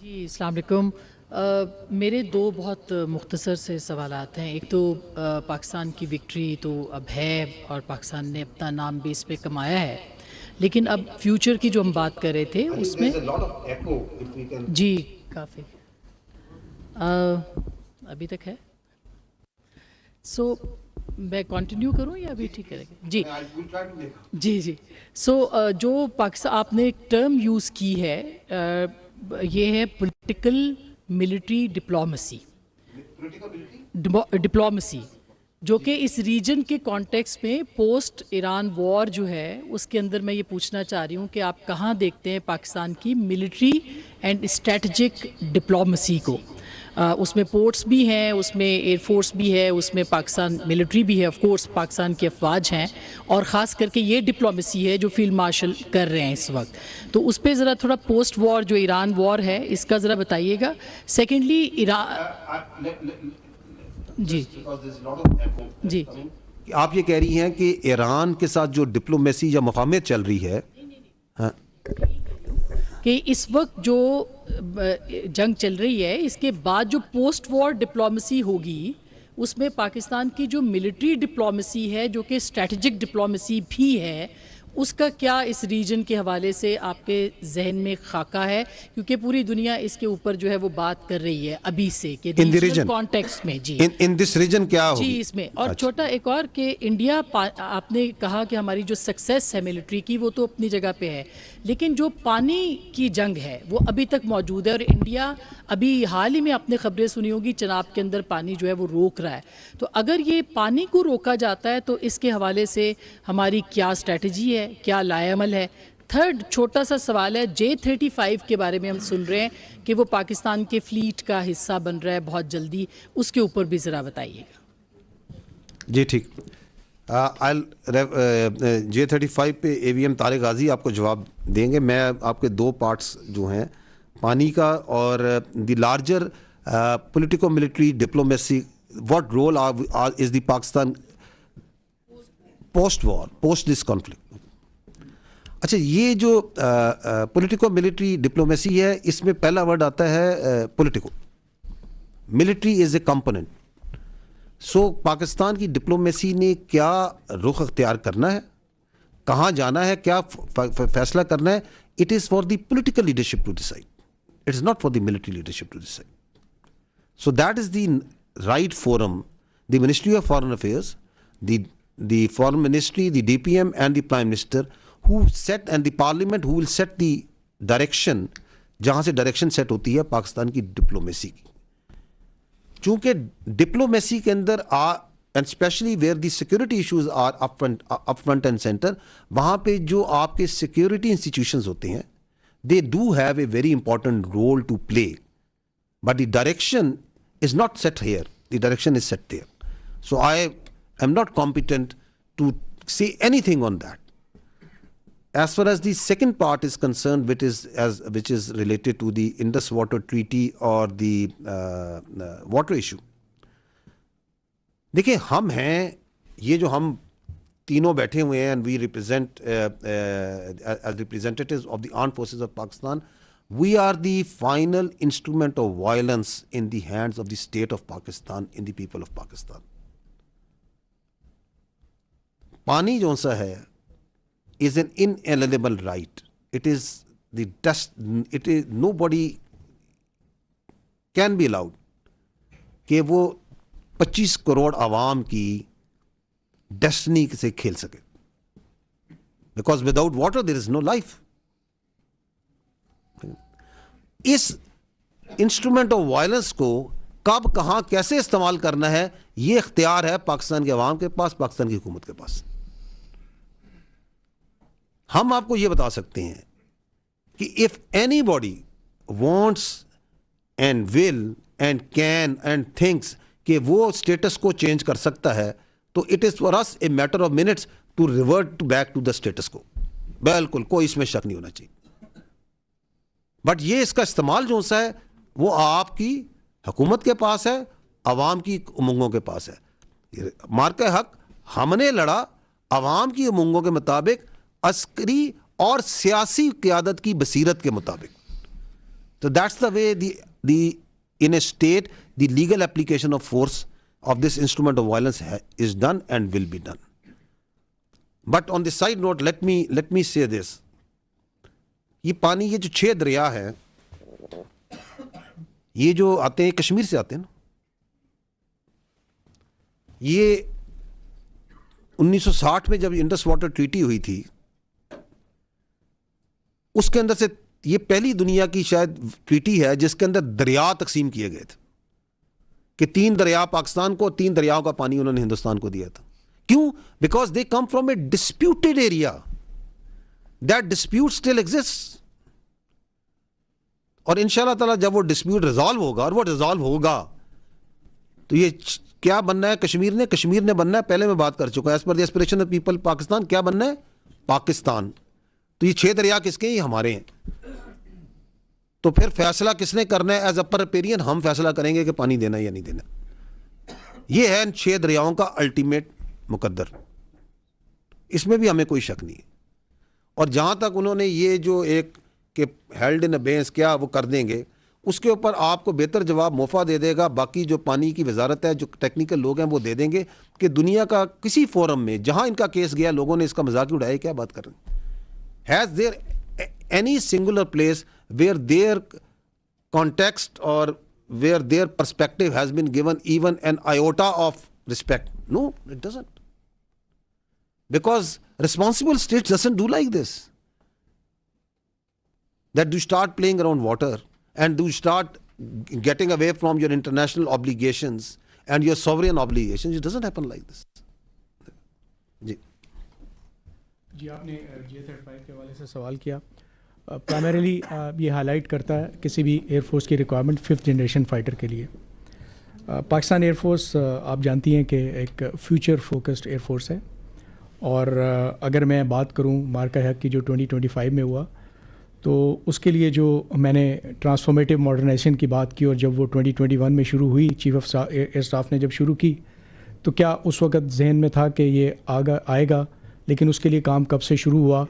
جی السلام علیکم. میرے دو بہت مختصر سے سوالات ہیں. ایک تو پاکستان کی وکٹری تو اب ہے اور پاکستان نے اپنا نام بھی اس پہ کمایا ہے، لیکن اب فیوچر کی جو ہم بات کر رہے تھے اس میں جی کافی ابھی تک ہے. سو میں کنٹینیو کروں یا ابھی ٹھیک کرے گا؟ جی سو جو پاکستان آپ نے ایک ٹرم یوز کی ہے یہ ہے پولیٹیکل ملٹری ڈپلومیسی، جو کہ اس ریجن کے کانٹیکس میں پوسٹ ایران وار جو ہے اس کے اندر میں یہ پوچھنا چاہ رہی ہوں کہ آپ کہاں دیکھتے ہیں پاکستان کی ملٹری اینڈ اسٹریٹجک ڈپلومیسی کو؟ اس میں پورٹس بھی ہیں، اس میں ایئر فورس بھی ہے، اس میں پاکستان ملٹری بھی ہے، آف کورس پاکستان کی افواج ہیں، اور خاص کر کے یہ ڈپلومیسی ہے جو فیلڈ مارشل کر رہے ہیں اس وقت. تو اس پہ ذرا تھوڑا پوسٹ وار جو ایران وار ہے اس کا ذرا بتائیے گا. سیکنڈلی جی آپ یہ کہہ رہی ہیں کہ ایران کے ساتھ جو ڈپلومیسی یا مفاہمت چل رہی ہے کہ اس وقت جو جنگ چل رہی ہے اس کے بعد جو پوسٹ وار ڈپلومیسی ہوگی اس میں پاکستان کی جو ملٹری ڈپلومیسی ہے جو کہ اسٹریٹجک ڈپلومیسی بھی ہے، اس کا کیا اس ریجن کے حوالے سے آپ کے ذہن میں خاکہ ہے؟ کیونکہ پوری دنیا اس کے اوپر جو ہے وہ بات کر رہی ہے ابھی سے کہ ریجنل کانٹیکسٹ میں. جی ان دس ریجن کیا ہوگی؟ جی اس میں اور چھوٹا ایک اور کہ انڈیا، آپ نے کہا کہ ہماری جو سکسیس ہے ملٹری کی وہ تو اپنی جگہ پہ ہے، لیکن جو پانی کی جنگ ہے وہ ابھی تک موجود ہے، اور انڈیا ابھی حال ہی میں آپ نے خبریں سنی ہوگی چناب کے اندر پانی جو ہے وہ روک رہا ہے. تو اگر یہ پانی کو روکا جاتا ہے تو اس کے حوالے سے ہماری کیا اسٹریٹجی ہے، کیا لائے عمل ہے؟ تھرڈ چھوٹا سا سوال ہے J-35 کے بارے میں ہم سن رہے ہیں کہ وہ پاکستان کے فلیٹ کا حصہ بن رہا ہے بہت جلدی، اس کے اوپر بھی ذرا بتائیے گا. جی ٹھیک. J-35 پہ AVM طارق غازی آپ کو جواب دیں گے. میں آپ کے دو پارٹس جو ہیں پانی کا اور the larger politico military diplomacy, what role is the Pakistan post war post this conflict. اچھا، یہ جو پولیٹیکو ملٹری ڈپلومیسی ہے اس میں پہلا ورڈ آتا ہے پولیٹیکو. ملٹری از اے کمپوننٹ. سو پاکستان کی ڈپلومیسی نے کیا رخ اختیار کرنا ہے، کہاں جانا ہے، کیا فیصلہ کرنا ہے، it is for the political leadership to decide. It is not for the military leadership to decide. So that is the right forum. The ministry of foreign affairs, the foreign ministry, the DPM and the prime minister who set and the parliament who will set the direction، جہاں سے direction set ہوتی ہے پاکستان کی diplomacy کی. چونکہ diplomacy کے اندر and especially where the security issues are up front and center، وہاں پہ جو آپ کے سیکورٹی انسٹیٹیوشنز ہوتے ہیں they do have a very important role to play, but the direction is not set here, the direction is set there. So I am not competent to say anything on that. As far as the second part is concerned, which is related to the Indus Water Treaty or the water issue. دیکھیں، ہم ہیں یہ جو ہم تینوں بیٹھے ہوئے ہیں and we represent as representatives of the armed forces of Pakistan, we are the final instrument of violence in the hands of the state of Pakistan, in the people of Pakistan. پانی جو سا ہے is an inalienable right. It is the it is nobody can be allowed کہ وہ 25 کروڑ عوام کی destiny سے کھیل سکے. Because without water there is no life. اس انسٹرومنٹ آف وائلنس کو کب کہاں کیسے استعمال کرنا ہے یہ اختیار ہے پاکستان کے عوام کے پاس، پاکستان کی حکومت کے پاس. ہم آپ کو یہ بتا سکتے ہیں کہ if anybody wants and will and can and thinks کہ وہ اسٹیٹس کو چینج کر سکتا ہے تو it is for us a matter of minutes to revert back to the status quo. بالکل کوئی اس میں شک نہیں ہونا چاہیے. بٹ یہ اس کا استعمال جو سا ہے وہ آپ کی حکومت کے پاس ہے، عوام کی امنگوں کے پاس ہے. مارکہ حق ہم نے لڑا عوام کی امنگوں کے مطابق، عسکری اور سیاسی قیادت کی بصیرت کے مطابق. So that's the way in a state the legal application of force of this instrument of violence is done and will be done. But on the side note, let me say this. یہ پانی یہ جو 6 دریا ہے یہ جو آتے ہیں کشمیر سے آتے ہیں نا. یہ 1960 میں جب انڈس واٹر ٹریٹی ہوئی تھی اس کے اندر سے یہ پہلی دنیا کی شاید ٹریٹی ہے جس کے اندر دریا تقسیم کیے گئے تھے کہ 3 دریا پاکستان کو 3 دریاؤں کا پانی انہوں نے ہندوستان کو دیا تھا. کیوں؟ Because they come from a disputed area. That dispute still exists. اور انشاءاللہ تعالیٰ جب وہ ڈسپیوٹ ریزالو ہوگا اور وہ ریزالو ہوگا تو یہ کیا بننا ہے کشمیر نے بننا ہے. پہلے میں بات کر چکا ہوں as per the aspiration of people Pakistan کیا بننا ہے پاکستان. تو یہ 6 دریا کس کے ہیں؟ یہ ہمارے ہیں. تو پھر فیصلہ کس نے کرنا ہے؟ ایز اے ریپیرین ہم فیصلہ کریں گے کہ پانی دینا ہے یا نہیں دینا. یہ ہے ان 6 دریاؤں کا الٹیمیٹ مقدر. اس میں بھی ہمیں کوئی شک نہیں ہے. اور جہاں تک انہوں نے یہ جو ایک کہ ہیلڈ ان ابینس کیا وہ کر دیں گے اس کے اوپر آپ کو بہتر جواب موفا دے دے گا. باقی جو پانی کی وزارت ہے جو ٹیکنیکل لوگ ہیں وہ دے دیں گے کہ دنیا کا کسی فورم میں جہاں ان کا کیس گیا لوگوں نے اس کا مذاق اڑایا. کیا بات کر رہے ہیں؟ Has there any singular place where their context اور where their perspective has been given even an iota of respect? No, it doesn't. Because responsible states doesn't do like this. That you start playing around water and you start getting away from your international obligations and your sovereign obligations. It doesn't happen like this. جی آپ نے J-35 کے حوالے سے سوال کیا. Primarily یہ high light کرتا ہے کسی بھی ایئر فورس کی ریکوائرمنٹ 5th جنریشن فائٹر کے لیے. پاکستان ایئر فورس آپ جانتی ہیں کہ ایک فیوچر فوکسڈ ایئر فورس ہے. اور اگر میں بات کروں مارکا حق کی جو 2025 میں ہوا تو اس کے لیے جو میں نے ٹرانسفارمیٹیو ماڈرنائزیشن کی بات کی اور جب وہ 2021 میں شروع ہوئی چیف آف ایئر اسٹاف نے جب شروع کی تو کیا اس وقت ذہن میں تھا کہ یہ آئے گا؟ لیکن اس کے لیے کام کب سے شروع ہوا؟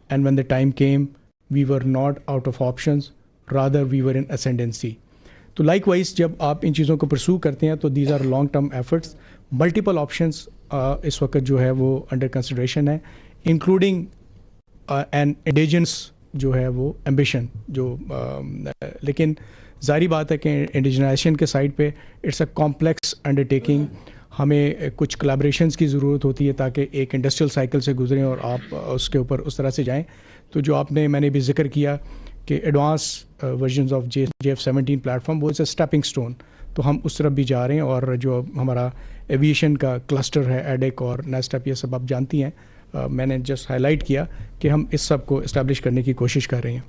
And when the time came we were not out of options rather we were in ascendancy. تو لائک وائز جب آپ ان چیزوں کو پرسو کرتے ہیں تو these are long term efforts. Multiple options اس وقت جو ہے وہ انڈر کنسیڈریشن ہے انکلوڈنگ این انڈیجنس جو ہے وہ ایمبیشن جو لیکن ظاہری بات ہے کہ انڈیجنائزیشن کے سائڈ پہ it's a complex undertaking. ہمیں کچھ کلیبریشنس کی ضرورت ہوتی ہے تاکہ ایک انڈسٹریل سائیکل سے گزریں اور آپ اس کے اوپر اس طرح سے جائیں. تو جو آپ نے میں نے بھی ذکر کیا کہ advance versions of JF-17 platform وہ از اے اسٹیپنگ اسٹون. تو ہم اس طرف بھی جا رہے ہیں. اور جو ہمارا ایویشن کا کلسٹر ہے ایڈیک اور نیسٹپ یہ سب آپ جانتی ہیں. میں نے جسٹ ہائی لائٹ کیا کہ ہم اس سب کو اسٹیبلش کرنے کی کوشش کر رہے ہیں.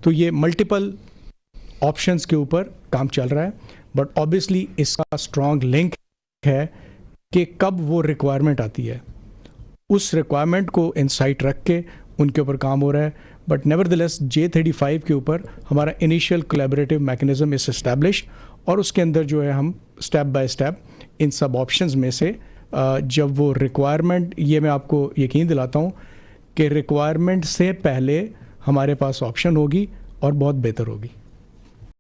تو یہ ملٹیپل آپشنس کے اوپر کام چل رہا ہے. بٹ آبویسلی اس کا اسٹرانگ لنک ہے کہ کب وہ ریکوائرمنٹ آتی ہے اس ریکوائرمنٹ کو انسائٹ رکھ کے ان کے اوپر کام ہو رہا ہے. But never the less J-35 کے اوپر ہمارا initial collaborative mechanism is establish اور اس کے اندر جو ہے ہم step by step in sub options میں سے جب وہ ریکوائرمنٹ یہ میں آپ کو یقین دلاتا ہوں کہ ریکوائرمنٹ سے پہلے ہمارے پاس آپشن ہوگی اور بہت بہتر ہوگی.